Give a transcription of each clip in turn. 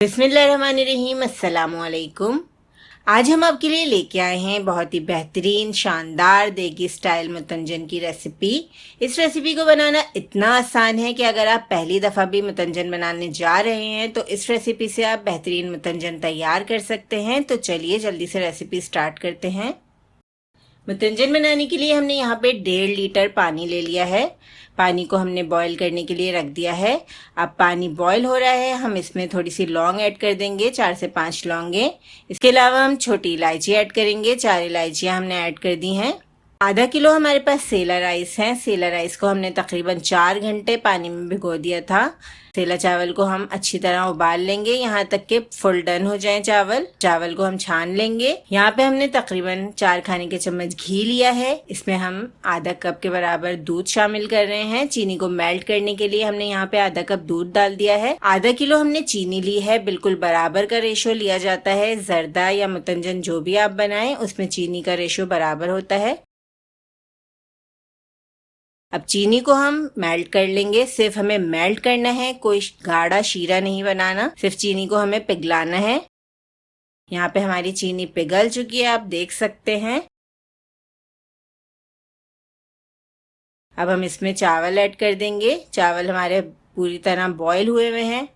बिस्मिल्लाहिर्रहमानिर्रहीम, अस्सलामुअलैकुम। आज हम आपके लिए लेके आए हैं बहुत ही बेहतरीन शानदार देगी स्टाइल मुतंजन की रेसिपी। इस रेसिपी को बनाना इतना आसान है कि अगर आप पहली दफ़ा भी मुतंजन बनाने जा रहे हैं तो इस रेसिपी से आप बेहतरीन मुतंजन तैयार कर सकते हैं। तो चलिए जल्दी से रेसिपी स्टार्ट करते हैं। मुतंजन बनाने के लिए हमने यहाँ पे 1.5 लीटर पानी ले लिया है। पानी को हमने बॉईल करने के लिए रख दिया है। अब पानी बॉईल हो रहा है, हम इसमें थोड़ी सी लौंग ऐड कर देंगे, 4 से 5 लौंगे। इसके अलावा हम छोटी इलायची ऐड करेंगे, 4 इलायचियाँ हमने ऐड कर दी हैं। आधा किलो हमारे पास सेला राइस है। सेला राइस को हमने तकरीबन 4 घंटे पानी में भिगो दिया था। सेला चावल को हम अच्छी तरह उबाल लेंगे यहाँ तक कि फुल डन हो जाए चावल। चावल को हम छान लेंगे। यहाँ पे हमने तकरीबन 4 खाने के चम्मच घी लिया है। इसमें हम आधा कप के बराबर दूध शामिल कर रहे हैं। चीनी को मेल्ट करने के लिए हमने यहाँ पे आधा कप दूध डाल दिया है। आधा किलो हमने चीनी ली है। बिल्कुल बराबर का रेशो लिया जाता है। जर्दा या मुतंजन जो भी आप बनाएं उसमें चीनी का रेशो बराबर होता है। अब चीनी को हम मेल्ट कर लेंगे। सिर्फ हमें मेल्ट करना है, कोई गाढ़ा शीरा नहीं बनाना, सिर्फ चीनी को हमें पिघलाना है। यहाँ पे हमारी चीनी पिघल चुकी है, आप देख सकते हैं। अब हम इसमें चावल ऐड कर देंगे। चावल हमारे पूरी तरह बॉईल हुए हुए हैं।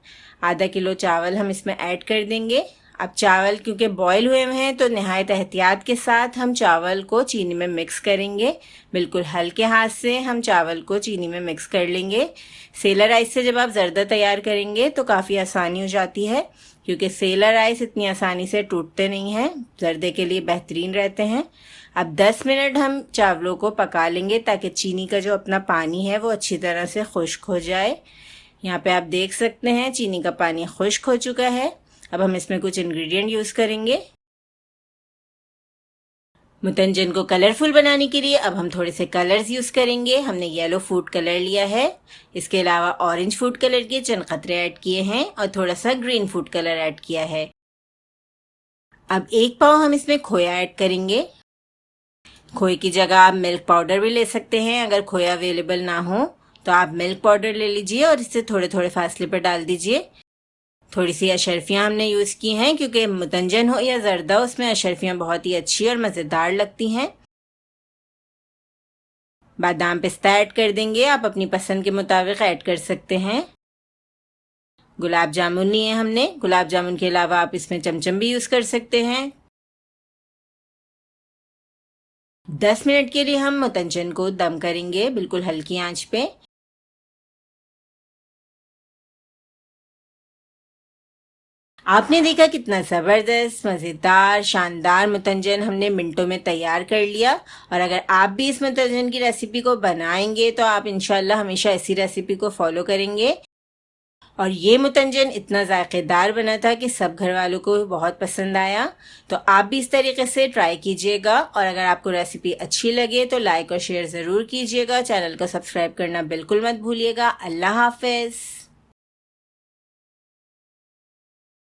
आधा किलो चावल हम इसमें ऐड कर देंगे। अब चावल क्योंकि बॉईल हुए हुए हैं तो नहायत एहतियात के साथ हम चावल को चीनी में मिक्स करेंगे। बिल्कुल हल्के हाथ से हम चावल को चीनी में मिक्स कर लेंगे। सेला राइस से जब आप जर्दा तैयार करेंगे तो काफ़ी आसानी हो जाती है, क्योंकि सेला राइस इतनी आसानी से टूटते नहीं हैं, जर्दे के लिए बेहतरीन रहते हैं। अब 10 मिनट हम चावलों को पका लेंगे ताकि चीनी का जो अपना पानी है वो अच्छी तरह से खुश्क हो जाए। यहाँ पे आप देख सकते हैं चीनी का पानी खुश्क हो चुका है। अब हम इसमें कुछ इंग्रेडिएंट यूज़ करेंगे। मुतंजन को कलरफुल बनाने के लिए अब हम थोड़े से कलर्स यूज़ करेंगे। हमने येलो फूड कलर लिया है। इसके अलावा ऑरेंज फूड कलर के चंद कतरे ऐड किए हैं और थोड़ा सा ग्रीन फूड कलर ऐड किया है। अब 1 पाव हम इसमें खोया ऐड करेंगे। खोए की जगह आप मिल्क पाउडर भी ले सकते हैं। अगर खोया अवेलेबल ना हो तो आप मिल्क पाउडर ले लीजिए और इसे थोड़े थोड़े फासले पर डाल दीजिए। थोड़ी सी अशरफियाँ हमने यूज़ की हैं, क्योंकि मुतंजन हो या जर्दा उसमें अशरफियाँ बहुत ही अच्छी और मज़ेदार लगती हैं। बादाम पिस्ता ऐड कर देंगे, आप अपनी पसंद के मुताबिक ऐड कर सकते हैं। गुलाब जामुन लिए हमने। गुलाब जामुन के अलावा आप इसमें चमचम भी यूज़ कर सकते हैं। 10 मिनट के लिए हम मुतंजन को दम करेंगे, बिल्कुल हल्की आंच पे। आपने देखा कितना ज़बरदस्त मज़ेदार शानदार मुतंजन हमने मिनटों में तैयार कर लिया। और अगर आप भी इस मुतंजन की रेसिपी को बनाएंगे तो आप इंशाल्लाह हमेशा इसी रेसिपी को फॉलो करेंगे। और ये मुतंजन इतना जायकेदार बना था कि सब घर वालों को बहुत पसंद आया। तो आप भी इस तरीके से ट्राई कीजिएगा। और अगर आपको रेसिपी अच्छी लगे तो लाइक और शेयर ज़रूर कीजिएगा। चैनल को सब्सक्राइब करना बिल्कुल मत भूलिएगा। अल्लाह हाफ़िज़।